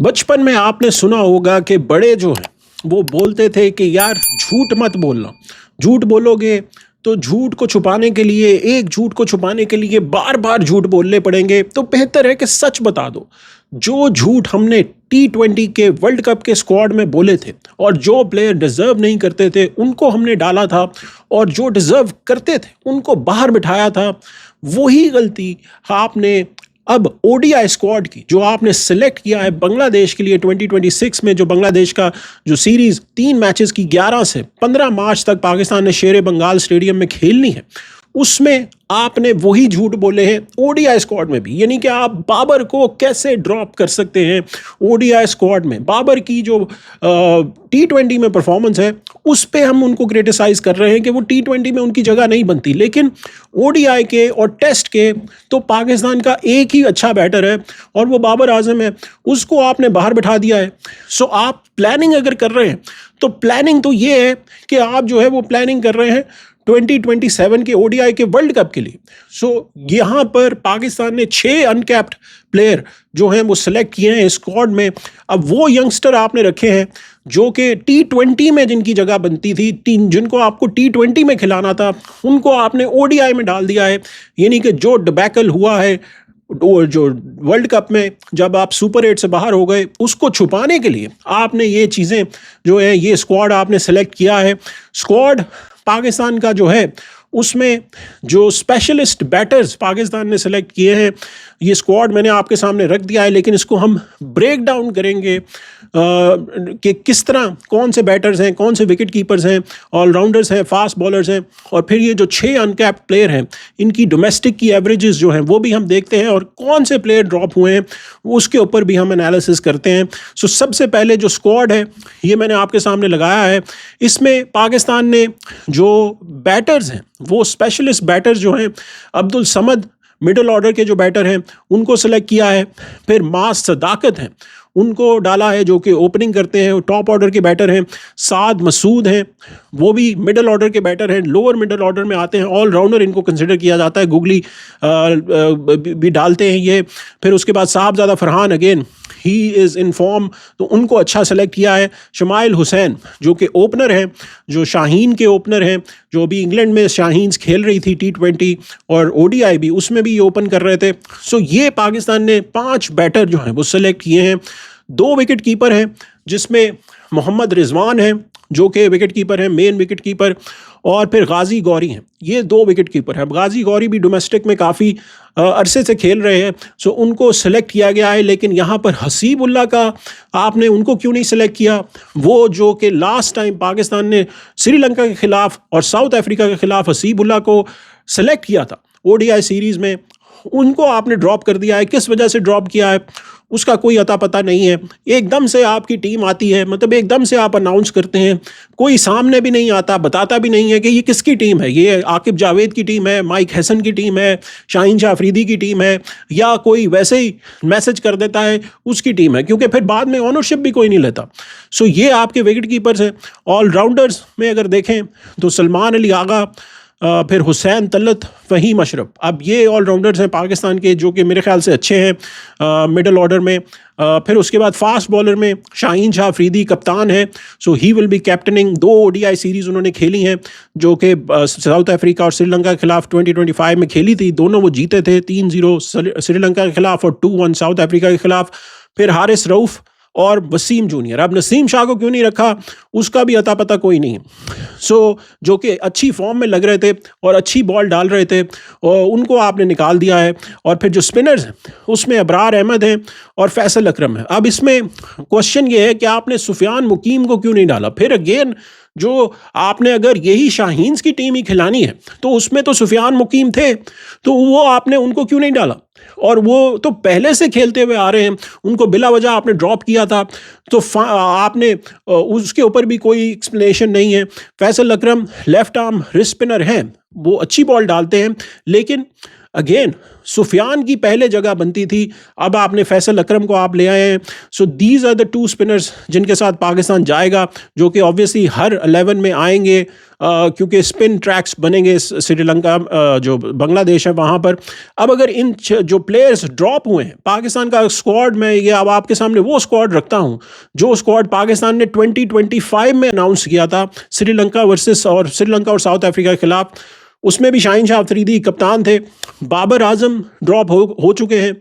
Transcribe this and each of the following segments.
बचपन में आपने सुना होगा कि बड़े जो हैं वो बोलते थे कि यार झूठ मत बोलना। झूठ बोलोगे तो झूठ को छुपाने के लिए एक झूठ को छुपाने के लिए बार बार झूठ बोलने पड़ेंगे, तो बेहतर है कि सच बता दो। जो झूठ हमने T20 के वर्ल्ड कप के स्क्वाड में बोले थे और जो प्लेयर डिजर्व नहीं करते थे उनको हमने डाला था, और जो डिजर्व करते थे उनको बाहर बिठाया था। वही गलती आपने अब ओडीआई स्क्वाड की जो आपने सिलेक्ट किया है बांग्लादेश के लिए 2026 में, जो बांग्लादेश का जो सीरीज 3 मैचेस की 11 से 15 मार्च तक पाकिस्तान ने शेर बंगाल स्टेडियम में खेलनी है, उसमें आपने वही झूठ बोले हैं ओडीआई स्क्वाड में भी। यानी कि आप बाबर को कैसे ड्रॉप कर सकते हैं ओडीआई स्क्वाड में। बाबर की जो T20 में परफॉर्मेंस है उस पे हम उनको क्रिटिसाइज कर रहे हैं कि वो T20 में उनकी जगह नहीं बनती, लेकिन ओडीआई के और टेस्ट के तो पाकिस्तान का एक ही अच्छा बैटर है और वो बाबर आजम है, उसको आपने बाहर बिठा दिया है। सो आप प्लानिंग अगर कर रहे हैं तो प्लानिंग तो ये है कि आप जो है वो प्लानिंग कर रहे हैं 2027 के ओडीआई के वर्ल्ड कप के लिए। सो यहाँ पर पाकिस्तान ने 6 अनकैप्ड प्लेयर जो हैं वो सिलेक्ट किए हैं स्क्वाड में। अब वो यंगस्टर आपने रखे हैं जो कि T20 में जिनकी जगह बनती थी, जिनको आपको T20 में खिलाना था, उनको आपने ओडीआई में डाल दिया है। यानी कि जो डिबैकल हुआ है जो वर्ल्ड कप में जब आप सुपर 8 से बाहर हो गए, उसको छुपाने के लिए आपने ये चीज़ें जो है ये स्क्वाड आपने सेलेक्ट किया है। स्क्वाड पाकिस्तान का जो है उसमें जो स्पेशलिस्ट बैटर्स पाकिस्तान ने सेलेक्ट किए हैं, ये स्क्वाड मैंने आपके सामने रख दिया है, लेकिन इसको हम ब्रेक डाउन करेंगे कि किस तरह कौन से बैटर्स हैं, कौन से विकेट कीपर्स हैं, ऑलराउंडर्स हैं, फास्ट बॉलर्स हैं, और फिर ये जो 6 अनकैप्ड प्लेयर हैं इनकी डोमेस्टिक की एवरेजेस जो हैं वो भी हम देखते हैं, और कौन से प्लेयर ड्रॉप हुए हैं उसके ऊपर भी हम एनालिसिस करते हैं। सो सबसे पहले जो स्क्वाड है ये मैंने आपके सामने लगाया है। इसमें पाकिस्तान ने जो बैटर्स हैं वो स्पेशलिस्ट बैटर्स जो हैं, अब्दुल समद मिडिल ऑर्डर के जो बैटर हैं उनको सेलेक्ट किया है। फिर मास सदाकत हैं उनको डाला है जो कि ओपनिंग करते हैं, टॉप ऑर्डर के बैटर हैं। साद मसूद हैं वो भी मिडिल ऑर्डर के बैटर हैं, लोअर मिडिल ऑर्डर में आते हैं, ऑलराउंडर इनको कंसिडर किया जाता है। गुगली भी डालते हैं ये। फिर उसके बाद Sahibzada Farhan again he is in form, तो उनको अच्छा सेलेक्ट किया है। शमाइल हुसैन जो कि ओपनर हैं, जो शाहीन के ओपनर हैं, जो अभी इंग्लैंड में शाहीन्स खेल रही थी T20 और ओडीआई भी, उसमें भी ये ओपन कर रहे थे। सो ये पाकिस्तान ने 5 बैटर जो हैं वो सेलेक्ट किए हैं। 2 विकेट कीपर हैं जिसमें मोहम्मद रिजवान हैं जो कि विकेट कीपर हैं, मेन विकेट कीपर, और फिर गाजी गौरी हैं, ये 2 विकेट कीपर हैं। गाजी गौरी भी डोमेस्टिक में काफ़ी अरसे से खेल रहे हैं, सो उनको सेलेक्ट किया गया है। लेकिन यहाँ पर हसीबुल्ला का आपने उनको क्यों नहीं सेलेक्ट किया? वो जो कि लास्ट टाइम पाकिस्तान ने श्रीलंका के खिलाफ और साउथ अफ्रीका के खिलाफ हसीबुल्ला को सेलेक्ट किया था ओडीआई सीरीज़ में, उनको आपने ड्रॉप कर दिया है। किस वजह से ड्रॉप किया है उसका कोई अता पता नहीं है। एकदम से आपकी टीम आती है, मतलब एकदम से आप अनाउंस करते हैं, कोई सामने भी नहीं आता, बताता भी नहीं है कि ये किसकी टीम है, ये आकिब जावेद की टीम है, माइक हसन की टीम है, शाहीन शाह अफरीदी की टीम है, या कोई वैसे ही मैसेज कर देता है उसकी टीम है, क्योंकि फिर बाद में ऑनरशिप भी कोई नहीं लेता। सो ये आपके विकेट कीपर्स हैं। ऑलराउंडर्स में अगर देखें तो सलमान अली आगा, फिर हुसैन तलत, फ़हीम अशरफ, अब ये ऑलराउंडर्स हैं पाकिस्तान के जो कि मेरे ख्याल से अच्छे हैं मिडिल ऑर्डर में। फिर उसके बाद फास्ट बॉलर में शाहीन शाह अफरीदी कप्तान है, so he will be captaining. 2 ODI series उन्होंने खेली हैं जो कि साउथ अफ्रीका और श्रीलंका के खिलाफ 2025 में खेली थी, दोनों वो जीते थे, 3-0 श्रीलंका के खिलाफ और 2-1 साउथ अफ्रीका के खिलाफ। फिर हारिस रऊफ़ और वसीम जूनियर, अब नसीम शाह को क्यों नहीं रखा उसका भी अता पता कोई नहीं है। सो जो कि अच्छी फॉर्म में लग रहे थे और अच्छी बॉल डाल रहे थे, और उनको आपने निकाल दिया है। और फिर जो स्पिनर्स हैं उसमें अबरार अहमद हैं और फैसल अकरम है। अब इसमें क्वेश्चन ये है कि आपने सुफियान मुकीम को क्यों नहीं डाला? फिर अगेन जो आपने अगर यही शाहीन्स की टीम ही खिलानी है तो उसमें तो सुफियान मुकीम थे, तो वो आपने उनको क्यों नहीं डाला? और वो तो पहले से खेलते हुए आ रहे हैं, उनको बिला वजह आपने ड्रॉप किया था, तो आपने उसके ऊपर भी कोई एक्सप्लेनेशन नहीं है। फैसल अकरम लेफ्ट आर्म रिस्ट स्पिनर हैं, वो अच्छी बॉल डालते हैं, लेकिन अगेन सुफियान की पहले जगह बनती थी, अब आपने फैसल अकरम को आप ले आए हैं। So these are the two spinners जिनके साथ पाकिस्तान जाएगा, जो कि ऑब्वियसली हर 11 में आएंगे, क्योंकि स्पिन ट्रैक्स बनेंगे श्रीलंका, जो बांग्लादेश है वहाँ पर। अब अगर इन जो प्लेयर्स ड्रॉप हुए हैं पाकिस्तान का स्क्वाड में, ये अब आपके सामने वो स्क्वाड रखता हूँ जो स्क्वाड पाकिस्तान ने 2025 में अनाउंस किया था श्रीलंका और साउथ अफ्रीका के खिलाफ। उसमें भी शाहीन शाह अफरीदी कप्तान थे, बाबर आजम ड्रॉप हो चुके हैं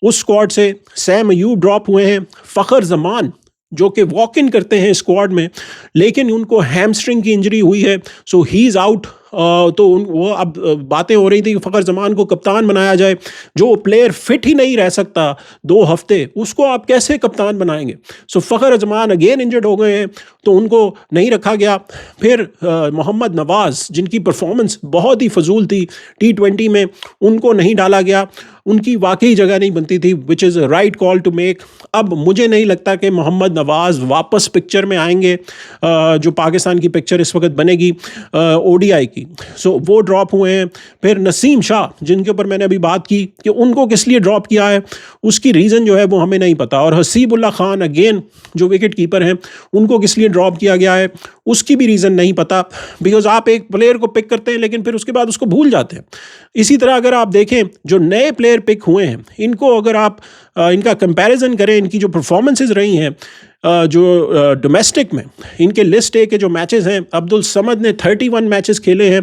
उस स्क्वाड से, सैम अयूब ड्रॉप हुए हैं, फ़खर जमान जो कि वॉक इन करते हैं स्क्वाड में, लेकिन उनको हैमस्ट्रिंग की इंजरी हुई है, सो ही इज़ आउट। तो वो अब बातें हो रही थी कि फ़खर जमान को कप्तान बनाया जाए। जो प्लेयर फिट ही नहीं रह सकता 2 हफ्ते, उसको आप कैसे कप्तान बनाएंगे? सो फ़खर जमान अगेन इंजर्ड हो गए हैं, तो उनको नहीं रखा गया। फिर मोहम्मद नवाज़ जिनकी परफॉर्मेंस बहुत ही फजूल थी T20 में, उनको नहीं डाला गया, उनकी वाकई जगह नहीं बनती थी, which is right call to make. अब मुझे नहीं लगता कि मोहम्मद नवाज़ वापस पिक्चर में आएंगे, जो पाकिस्तान की पिक्चर इस वक्त बनेगी ODI की। सो वो ड्रॉप हुए हैं। फिर नसीम शाह जिनके ऊपर मैंने अभी बात की कि उनको किस लिए ड्रॉप किया है, उसकी रीज़न जो है वो हमें नहीं पता। और हसीबुल्ला खान अगेन जो विकेट कीपर हैं, उनको किस लिए ड्रॉप किया गया है, उसकी भी रीज़न नहीं पता। बिकॉज आप एक प्लेयर को पिक करते हैं लेकिन फिर उसके बाद उसको भूल जाते हैं। इसी तरह अगर आप देखें जो नए प्लेयर पिक हुए हैं, इनको अगर आप इनका कंपैरिजन करें, इनकी जो परफॉर्मेंसेस रही हैं जो डोमेस्टिक में, इनके लिस्ट ए के जो मैचेस हैं, अब्दुल समद ने 31 मैचेस खेले हैं,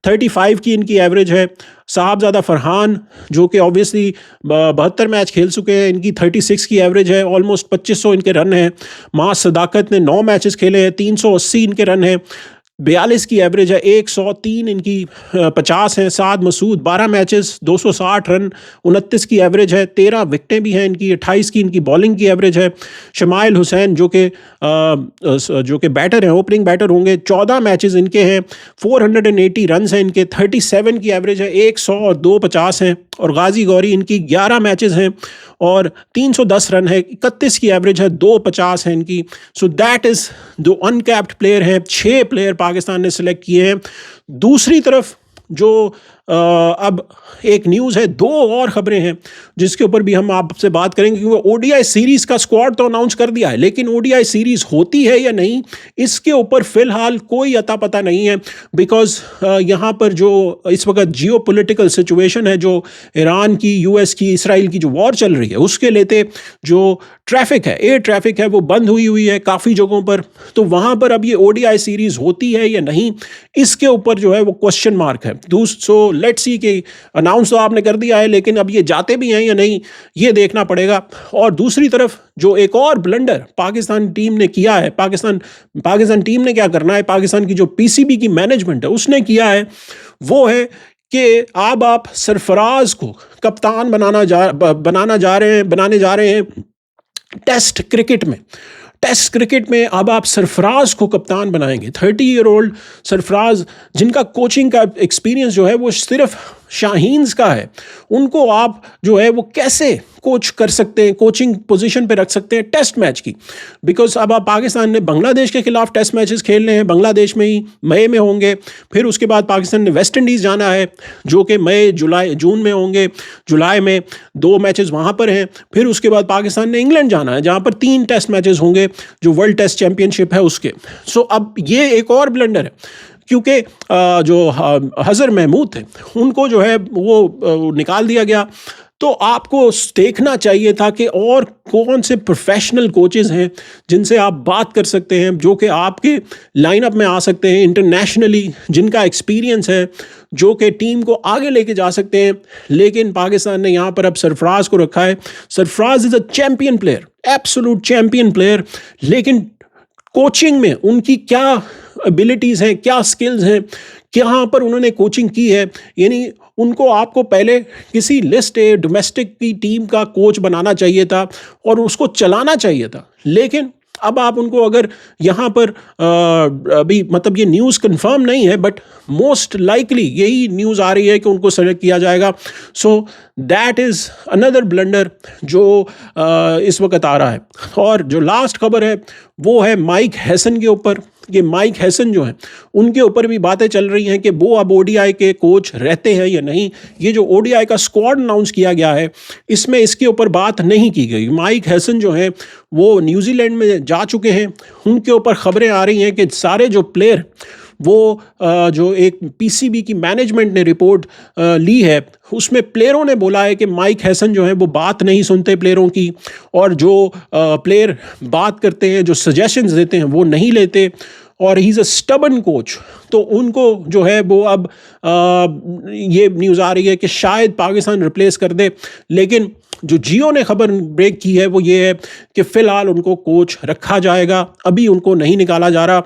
35 की इनकी एवरेज है। साहबजादा फरहान जो कि ऑब्वियसली 72 मैच खेल चुके हैं, इनकी 36 की एवरेज है, ऑलमोस्ट 2500 इनके रन हैं। मां सदाकत ने 9 मैचेस खेले हैं, 380 इनके रन हैं, 42 की एवरेज है, 103 इनकी 50 हैं। साद मसूद 12 मैचेस, 260 रन, 29 की एवरेज है, 13 विकटें भी हैं इनकी, 28 की इनकी बॉलिंग की एवरेज है। शमाइल हुसैन जो कि बैटर हैं, ओपनिंग बैटर होंगे, 14 मैचेस इनके हैं, 480 रन हैं इनके, 37 की एवरेज है, 100 और 250 हैं। और गाजी गौरी इनकी 11 मैचेस हैं और 310 रन है, 31 की एवरेज है, 250 है इनकी। सो दैट इज़ जो अनकैप्ड प्लेयर हैं, 6 प्लेयर पाकिस्तान ने सिलेक्ट किए हैं। दूसरी तरफ जो अब एक न्यूज़ है, 2 और ख़बरें हैं जिसके ऊपर भी हम आपसे बात करेंगे, क्योंकि ODI सीरीज़ का स्क्वाड तो अनाउंस कर दिया है, लेकिन ODI सीरीज़ होती है या नहीं, इसके ऊपर फ़िलहाल कोई अता पता नहीं है। बिकॉज़ यहाँ पर जो इस वक्त जियो पोलिटिकल सिचुएशन है, जो ईरान की, US की, इसराइल की जो वॉर चल रही है, उसके लेते जो ट्रैफिक है, एयर ट्रैफिक है, वो बंद हुई है काफ़ी जगहों पर। तो वहाँ पर अब ये ODI सीरीज़ होती है या नहीं, इसके ऊपर जो है वो क्वेश्चन मार्क है। सो लेट्स सी कि अनाउंस तो आपने कर दिया है, लेकिन अब ये जाते भी हैं या नहीं, ये देखना पड़ेगा। और दूसरी तरफ जो एक और ब्लंडर पाकिस्तान टीम ने किया है, पाकिस्तान टीम ने क्या करना है, पाकिस्तान की जो PCB की मैनेजमेंट है उसने किया है, वो है कि अब आप सरफराज को कप्तान बनाने जा रहे हैं टेस्ट क्रिकेट में अब आप सरफराज को कप्तान बनाएंगे। 30 ईयर ओल्ड सरफराज, जिनका कोचिंग का एक्सपीरियंस जो है वो सिर्फ शाहीन्स का है, उनको आप जो है वो कैसे कोच कर सकते हैं, कोचिंग पोजीशन पे रख सकते हैं टेस्ट मैच की। बिकॉज अब आप पाकिस्तान ने बांग्लादेश के खिलाफ टेस्ट मैचेस खेलने हैं, बांग्लादेश में ही मई में होंगे। फिर उसके बाद पाकिस्तान ने वेस्ट इंडीज़ जाना है, जो कि जून में होंगे, जुलाई में 2 मैचेस वहाँ पर हैं। फिर उसके बाद पाकिस्तान ने इंग्लैंड जाना है, जहाँ पर 3 टेस्ट मैचेस होंगे, जो वर्ल्ड टेस्ट चैम्पियनशिप है उसके। सो अब ये एक और ब्लंडर है, क्योंकि जो हज़र महमूद थे उनको जो है वो निकाल दिया गया। तो आपको देखना चाहिए था कि और कौन से प्रोफेशनल कोचेज़ हैं जिनसे आप बात कर सकते हैं, जो कि आपके लाइनअप में आ सकते हैं इंटरनेशनली, जिनका एक्सपीरियंस है, जो कि टीम को आगे लेके जा सकते हैं। लेकिन पाकिस्तान ने यहाँ पर अब सरफराज को रखा है। Sarfaraz is a champion player, absolute champion player, लेकिन कोचिंग में उनकी क्या एबिलिटीज़ हैं, क्या स्किल्स हैं, कहाँ पर उन्होंने कोचिंग की है, यानी उनको आपको पहले किसी लिस्ट ए डोमेस्टिक की टीम का कोच बनाना चाहिए था और उसको चलाना चाहिए था। लेकिन अब आप उनको अगर यहाँ पर अभी मतलब ये न्यूज़ कंफर्म नहीं है, बट मोस्ट लाइकली यही न्यूज़ आ रही है कि उनको सेलेक्ट किया जाएगा। सो दैट इज़ अनदर ब्लंडर जो इस वक्त आ रहा है। और जो लास्ट खबर है वो है माइक हैसन के ऊपर, कि माइक हैसन जो हैं उनके ऊपर भी बातें चल रही हैं कि वो अब ओडीआई के कोच रहते हैं या नहीं। ये जो ओडीआई का स्क्वाड अनाउंस किया गया है इसमें इसके ऊपर बात नहीं की गई। माइक हैसन जो हैं वो न्यूजीलैंड में जा चुके हैं, उनके ऊपर खबरें आ रही हैं कि सारे जो प्लेयर वो जो एक पीसीबी की मैनेजमेंट ने रिपोर्ट ली है उसमें प्लेयरों ने बोला है कि माइक हैसन जो है वो बात नहीं सुनते प्लेयरों की, और जो प्लेयर बात करते हैं, जो सजेशंस देते हैं वो नहीं लेते, और he is a stubborn coach. तो उनको जो है वो अब ये न्यूज़ आ रही है कि शायद पाकिस्तान रिप्लेस कर दे, लेकिन जो जियो ने खबर ब्रेक की है वो ये है कि फ़िलहाल उनको कोच रखा जाएगा, अभी उनको नहीं निकाला जा रहा।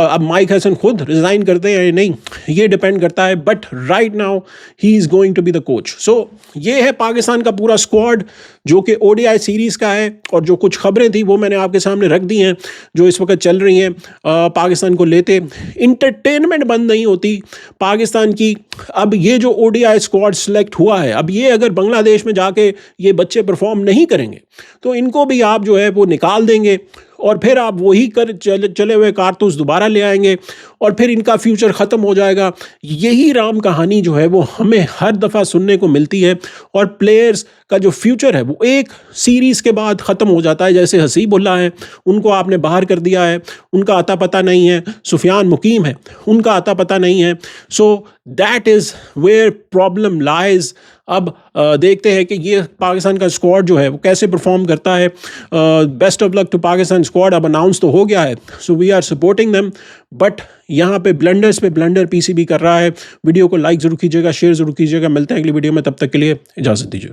अब माइक हैसन खुद रिज़ाइन करते हैं या नहीं ये डिपेंड करता है, but right now he is going to be the coach. So ये है पाकिस्तान का पूरा स्क्वाड जो कि ओडीआई सीरीज़ का है, और जो कुछ खबरें थी वो मैंने आपके सामने रख दी हैं जो इस वक्त चल रही हैं पाकिस्तान को लेते। इंटरटेनमेंट बंद नहीं होती पाकिस्तान की। अब ये जो ओडीआई स्क्वाड सेलेक्ट हुआ है, अब ये अगर बांग्लादेश में जाके ये बच्चे परफॉर्म नहीं करेंगे तो इनको भी आप जो है वो निकाल देंगे, और फिर आप वही चले हुए कारतूस दोबारा ले आएंगे, और फिर इनका फ्यूचर ख़त्म हो जाएगा। यही राम कहानी जो है वो हमें हर दफ़ा सुनने को मिलती है, और प्लेयर्स का जो फ्यूचर है वो एक सीरीज़ के बाद ख़त्म हो जाता है। जैसे हसीबुल्लाह है, उनको आपने बाहर कर दिया है, उनका अता पता नहीं है। सुफियान मुकीम है, उनका अता पता नहीं है। So that is where problem lies. अब देखते हैं कि ये पाकिस्तान का स्क्वाड जो है वो कैसे परफॉर्म करता है। Best of luck to Pakistan squad. अब अनाउंस तो हो गया है, so we are supporting them, but यहाँ पे ब्लंडर्स पे ब्लंडर पीसीबी कर रहा है। वीडियो को लाइक ज़रूर कीजिएगा, शेयर ज़रूर कीजिएगा। मिलते हैं अगली वीडियो में, तब तक के लिए इजाज़त दीजिए।